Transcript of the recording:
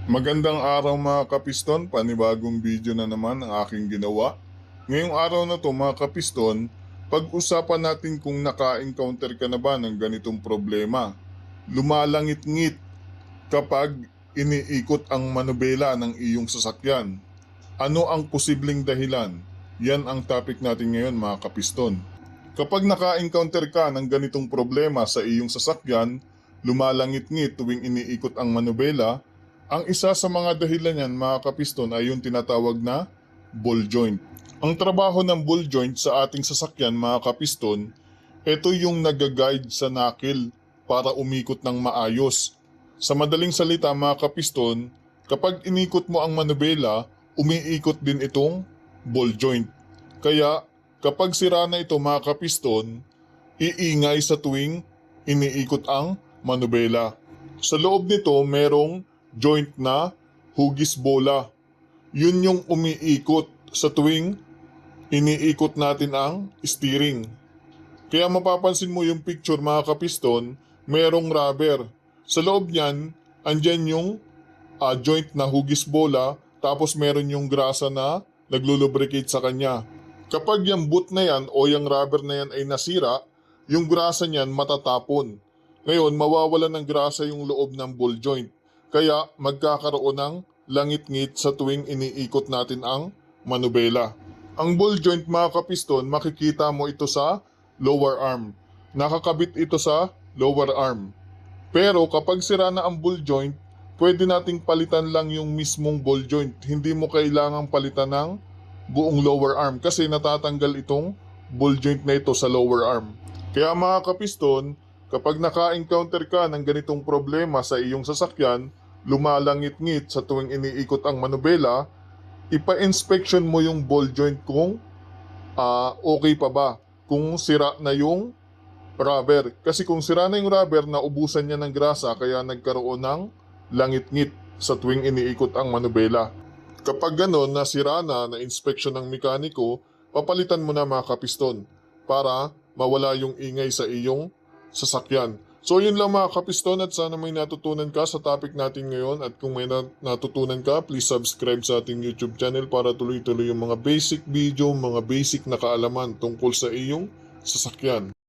Magandang araw mga kapiston, panibagong video na naman ang aking ginawa. Ngayong araw na to mga kapiston, pag-usapan natin kung naka-encounter ka na ba ng ganitong problema. Lumalangit-ngit kapag iniikot ang manubela ng iyong sasakyan. Ano ang posibleng dahilan? Yan ang topic natin ngayon mga kapiston. Kapag naka-encounter ka ng ganitong problema sa iyong sasakyan, lumalangit-ngit tuwing iniikot ang manubela, ang isa sa mga dahilan niyan mga kapiston ay yung tinatawag na ball joint. Ang trabaho ng ball joint sa ating sasakyan mga kapiston, ito yung nag-guide sa knuckle para umikot ng maayos. Sa madaling salita mga kapiston, kapag inikot mo ang manubela, umiikot din itong ball joint. Kaya kapag sira na ito mga kapiston, iingay sa tuwing iniikot ang manubela. Sa loob nito merong joint na hugis bola. Yun yung umiikot sa tuwing iniikot natin ang steering. Kaya mapapansin mo yung picture mga kapiston, merong rubber. Sa loob niyan, andyan yung joint na hugis bola, tapos meron yung grasa na naglulubricate sa kanya. Kapag yung boot na yan o yung rubber na yan ay nasira, yung grasa niyan matatapon. Ngayon, mawawala ng grasa yung loob ng ball joint. Kaya magkakaroon ng langit-ngit sa tuwing iniikot natin ang manubela. Ang ball joint mga kapiston, makikita mo ito sa lower arm. Nakakabit ito sa lower arm. Pero kapag sira na ang ball joint, pwede nating palitan lang yung mismong ball joint. Hindi mo kailangang palitan ng buong lower arm kasi natatanggal itong ball joint na ito sa lower arm. Kaya mga kapiston, kapag naka-encounter ka ng ganitong problema sa iyong sasakyan, lumalangit-ngit sa tuwing iniikot ang manubela, ipa-inspection mo yung ball joint kung okay pa ba, kung sira na yung rubber. Kasi kung sira na yung rubber, naubusan niya ng grasa kaya nagkaroon ng langit-ngit sa tuwing iniikot ang manubela. Kapag gano'n, nasira na inspection ng mekaniko, papalitan mo na mga kapiston para mawala yung ingay sa iyong sasakyan. So yun lang mga kapiston, at sana may natutunan ka sa topic natin ngayon, at kung may natutunan ka, please subscribe sa ating YouTube channel para tuloy-tuloy yung mga basic video, mga basic na kaalaman tungkol sa iyong sasakyan.